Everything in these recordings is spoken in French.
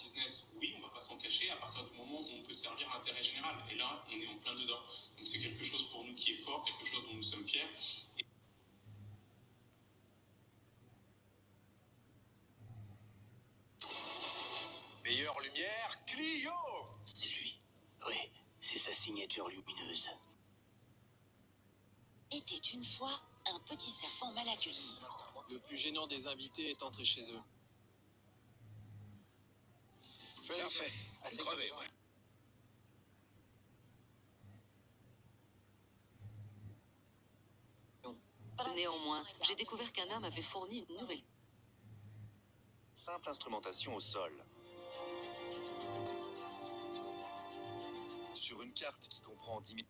business, oui, on ne va pas s'en cacher, à partir du moment où on peut servir l'intérêt général. Et là, on est en plein dedans. Donc c'est quelque chose pour nous qui est fort, quelque chose dont nous sommes fiers. Meilleure lumière, Clio! C'est lui. Oui, c'est sa signature lumineuse. Était une fois un petit serpent mal accueilli. Le plus gênant des invités est entré chez eux. Bien fait. Une crevée, ouais. Néanmoins, j'ai découvert qu'un homme avait fourni une nouvelle. Simple instrumentation au sol. Sur une carte qui comprend 10 000...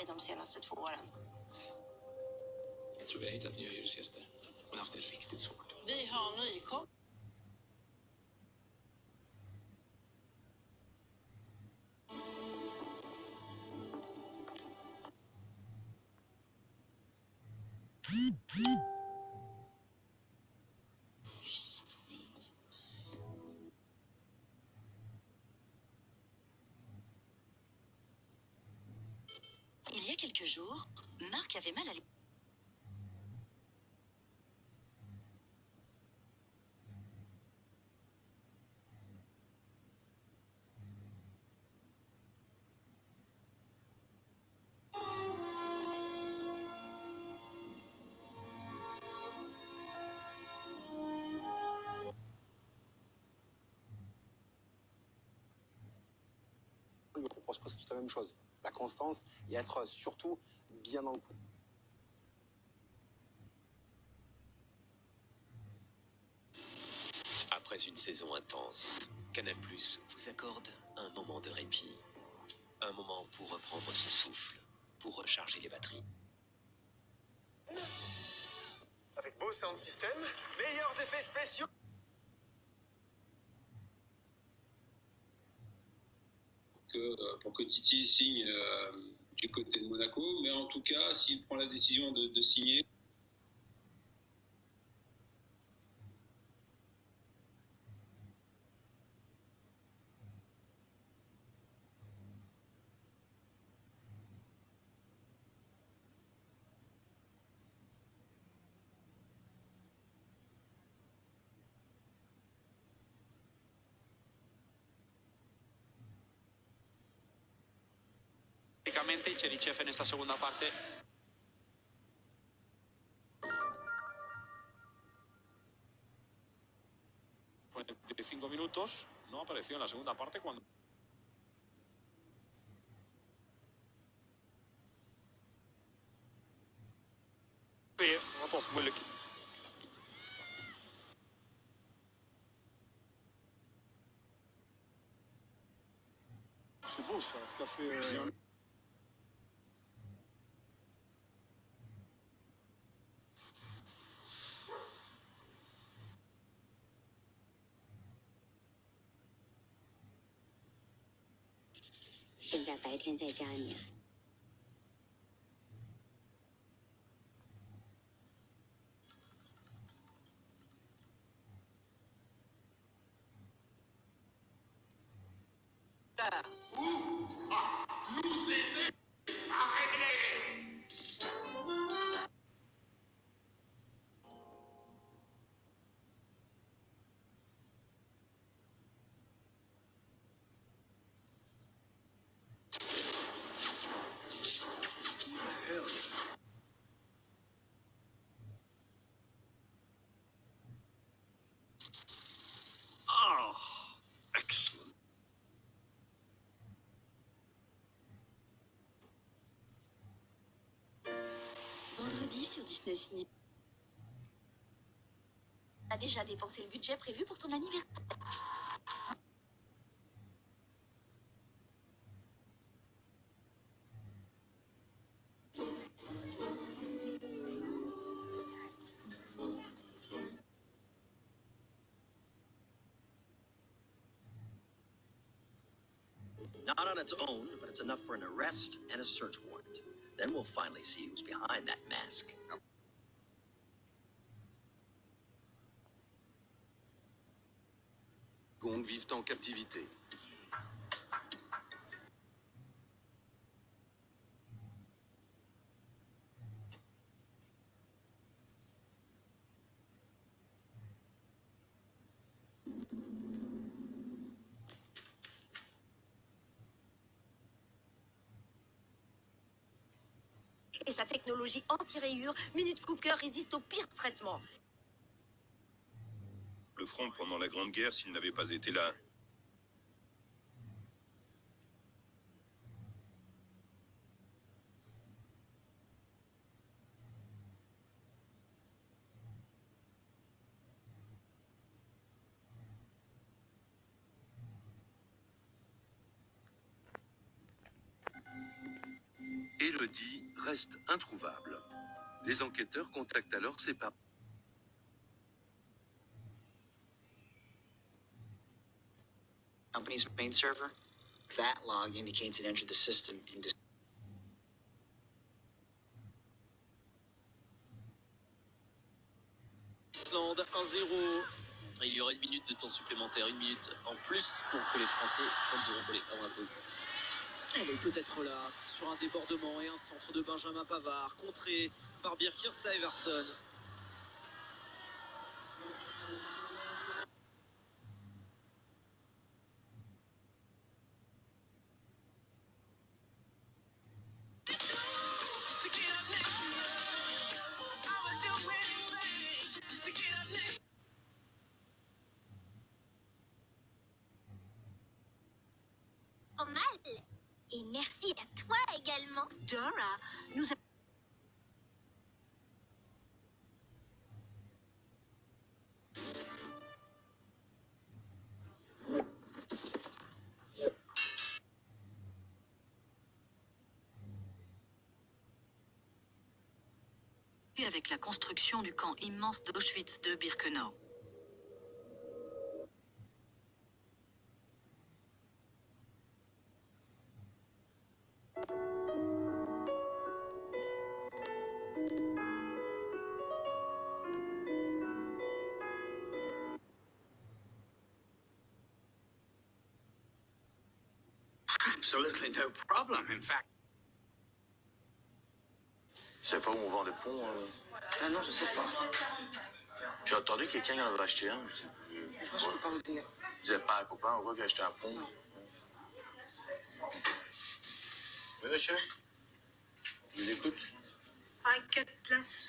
De senaste 2 åren. Jag tror vi har hittat nya hyresgäster. Man har haft det riktigt svårt. Vi har nykom. Il y a quelques jours, Marc avait mal à l'épaule. Il me propose presque toute la même chose. La constance et être surtout bien dans le coup. Après une saison intense, Canal+ vous accorde un moment de répit. Un moment pour reprendre son souffle, pour recharger les batteries. Avec beau sound system, meilleurs effets spéciaux. Pour que Titi signe du côté de Monaco, mais en tout cas, s'il prend la décision de signer, Y Cherichev en esta segunda parte. De 5 minutos, no apareció en la segunda parte cuando... Weer, wat was moeilijk. C'est beau ça, ce qu'a fait... Hiện在白天在家里面。Vendredi sur Disney Ciné. Tu as déjà dépensé le budget prévu pour ton anniversaire? Not on its own, but it's enough for an arrest and a search warrant. Then we'll finally see who's behind that mask. Gong vivent en captivité. Et sa technologie anti-rayures, Minute Cooker résiste au pire traitement. Le front pendant la Grande Guerre s'il n'avait pas été là. Elodie reste introuvable. Les enquêteurs contactent alors ses parents. Company's main server. That log indicates it entered the system in Islande 1-0. Il y aura 1 minute de temps supplémentaire, 1 minute en plus pour que les Français tentent de rigoler avant la pause. Elle est peut-être là, sur un débordement et un centre de Benjamin Pavard, contré par Birkir Sævarsson. Pas mal. Et merci à toi également. Dora nous a... avec la construction du camp immense d'Auschwitz de Birkenau. Absolutely no problem, in fact. Je sais pas où on vend des ponts. Ah non, je sais pas. J'ai entendu que quelqu'un en avait acheté un. Je sais plus. Je peux pas vous dire. Je disais pas à un copain, on voit qu'il a acheté un pont. Oui, monsieur. Je vous écoute. À 4 places.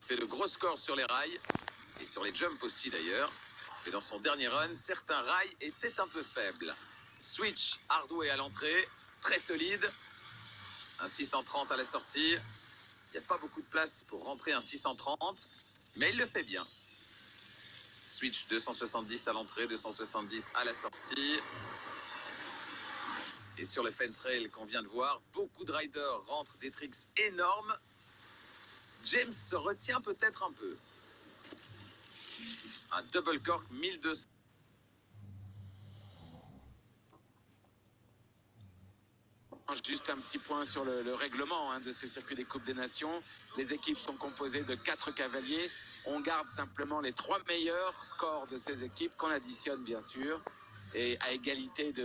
Fait de gros scores sur les rails, et sur les jumps aussi d'ailleurs. Et dans son dernier run, certains rails étaient un peu faibles. Switch hardway à l'entrée, très solide. Un 630 à la sortie. Il n'y a pas beaucoup de place pour rentrer un 630, mais il le fait bien. Switch 270 à l'entrée, 270 à la sortie. Et sur le fence rail qu'on vient de voir, beaucoup de riders rentrent des tricks énormes. James se retient peut-être un peu. Un double cork 1200. Juste un petit point sur le règlement de ce circuit des Coupes des Nations. Les équipes sont composées de 4 cavaliers. On garde simplement les 3 meilleurs scores de ces équipes qu'on additionne bien sûr. Et à égalité de